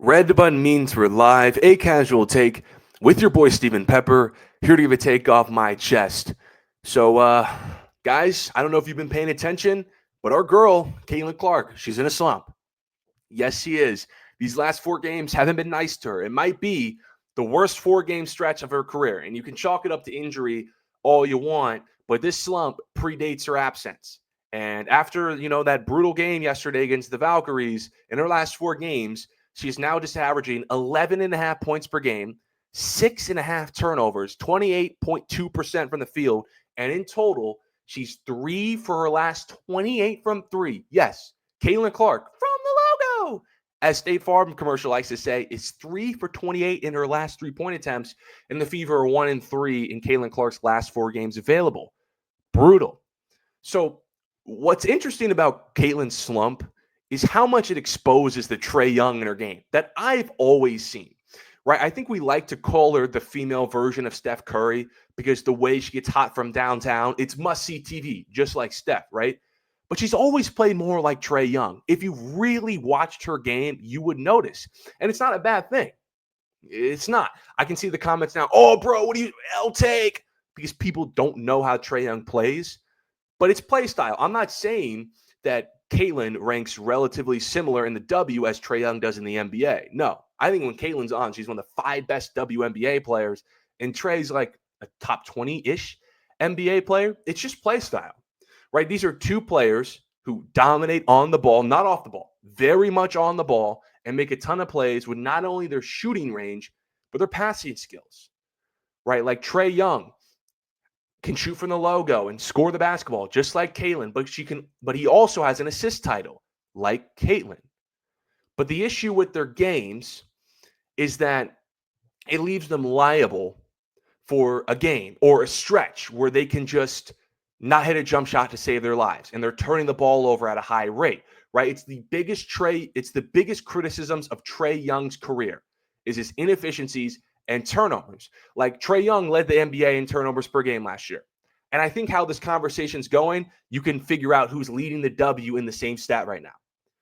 Red button means we're live, a casual take with your boy Stephen Pepper, here to give a take off my chest. So, guys, I don't know if you've been paying attention, but our girl, Caitlin Clark, she's in a slump. Yes, she is. These last 4 games haven't been nice to her. It might be the worst 4 game stretch of her career, and you can chalk it up to injury all you want, but this slump predates her absence. And after, that brutal game yesterday against the Valkyries, in her last 4 games, she's now just averaging 11 and a half points per game, 6.5 turnovers, 28.2% from the field, and in total, she's 3 for her last 28 from 3. Yes, Caitlin Clark from the logo, as State Farm commercial likes to say, is 3 for 28 in her last 3-point attempts, and the Fever are 1 and 3 in Caitlin Clark's last 4 games available. Brutal. So, what's interesting about Caitlin's slump is how much it exposes the Trae Young in her game that I've always seen. Right? I think we like to call her the female version of Steph Curry because the way she gets hot from downtown, it's must-see TV, just like Steph, right? But she's always played more like Trae Young. If you really watched her game, you would notice. And it's not a bad thing. It's not. I can see the comments now. Oh, bro, what do you L take? Because people don't know how Trae Young plays. But it's play style. I'm not saying that Caitlin ranks relatively similar in the W as Trae Young does in the NBA. No. I think when Caitlin's on, she's one of the 5 best WNBA players. And Trae's like a top 20-ish NBA player. It's just play style. Right? These are 2 players who dominate on the ball, not off the ball, very much on the ball, and make a ton of plays with not only their shooting range, but their passing skills. Right? Like Trae Young can shoot from the logo and score the basketball, just like Caitlin, but he also has an assist title, like Caitlin. But the issue with their games is that it leaves them liable for a game or a stretch where they can just not hit a jump shot to save their lives, and they're turning the ball over at a high rate, right? It's the biggest criticisms of Trae Young's career is his inefficiencies and turnovers. Like Trae Young led the NBA in turnovers per game last year. And I think how this conversation's going, you can figure out who's leading the W in the same stat right now.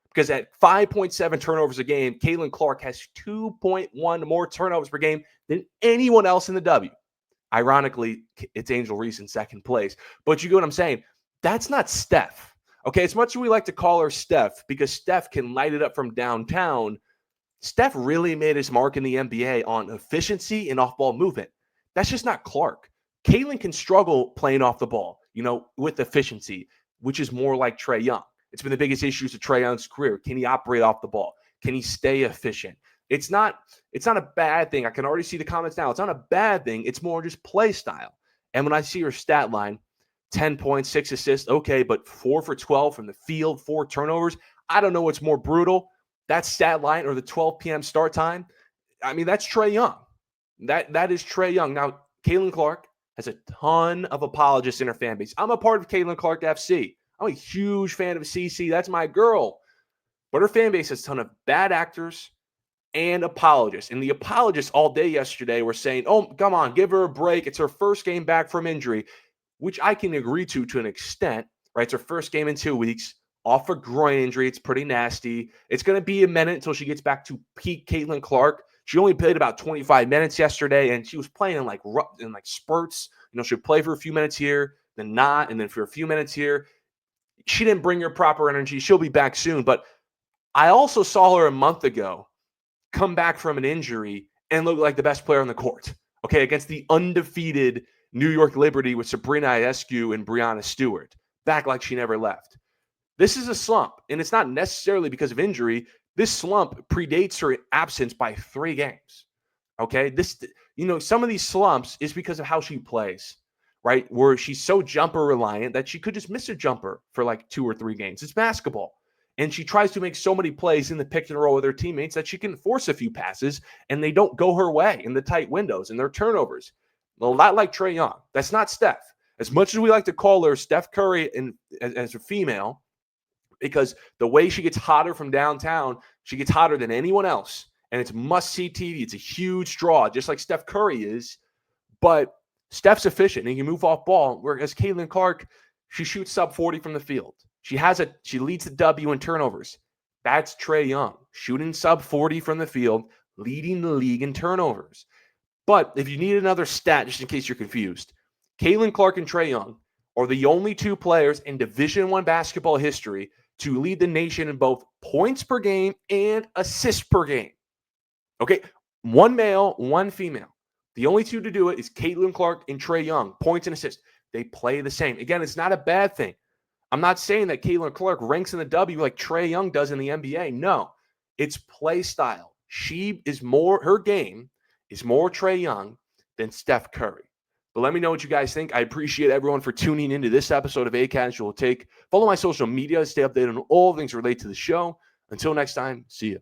Because at 5.7 turnovers a game, Caitlin Clark has 2.1 more turnovers per game than anyone else in the W. Ironically, it's Angel Reese in second place. But you get what I'm saying? That's not Steph. Okay, as much as we like to call her Steph, because Steph can light it up from downtown, Steph really made his mark in the NBA on efficiency and off-ball movement. That's just not Clark. Caitlin can struggle playing off the ball, with efficiency, which is more like Trae Young. It's been the biggest issues of Trae Young's career. Can he operate off the ball? Can he stay efficient? It's not a bad thing. I can already see the comments now. It's not a bad thing. It's more just play style. And when I see her stat line, 10 points, 6 assists, okay, but 4 for 12 from the field, 4 turnovers. I don't know what's more brutal, that stat line or the 12 p.m. start time. I mean, that's Trae Young. That is Trae Young. Now, Caitlin Clark has a ton of apologists in her fan base. I'm a part of Caitlin Clark FC. I'm a huge fan of CC. That's my girl. But her fan base has a ton of bad actors and apologists. And the apologists all day yesterday were saying, oh, come on, give her a break. It's her first game back from injury, which I can agree to an extent, right? It's her first game in 2 weeks, off a groin injury. It's pretty nasty. It's going to be a minute until she gets back to peak Caitlin Clark. She only played about 25 minutes yesterday, and she was playing in like spurts. She'd play for a few minutes here, then not, and then for a few minutes here. She didn't bring her proper energy. She'll be back soon. But I also saw her a month ago come back from an injury and look like the best player on the court, okay, against the undefeated New York Liberty with Sabrina Ionescu and Breanna Stewart, back like she never left. This is a slump, and it's not necessarily because of injury. This slump predates her absence by 3 games, okay? Some of these slumps is because of how she plays, right, where she's so jumper reliant that she could just miss a jumper for like 2 or 3 games. It's basketball. And she tries to make so many plays in the pick and roll with her teammates that she can force a few passes, and they don't go her way in the tight windows and their turnovers. A lot like Trae Young. That's not Steph. As much as we like to call her Steph Curry as a female, because the way she gets hotter from downtown, she gets hotter than anyone else. And it's must-see TV. It's a huge draw, just like Steph Curry is. But Steph's efficient, and he can move off ball, whereas Caitlin Clark, she shoots sub 40 from the field. She leads the W in turnovers. That's Trae Young, shooting sub 40 from the field, leading the league in turnovers. But if you need another stat, just in case you're confused, Caitlin Clark and Trae Young are the only two players in Division I basketball history to lead the nation in both points per game and assists per game. Okay, one male, one female. The only two to do it is Caitlin Clark and Trae Young, points and assists. They play the same. Again, it's not a bad thing. I'm not saying that Caitlin Clark ranks in the W like Trae Young does in the NBA. No, it's play style. Her game is more Trae Young than Steph Curry. But let me know what you guys think. I appreciate everyone for tuning into this episode of A Casual Take. Follow my social media to stay updated on all things related to the show. Until next time, see you.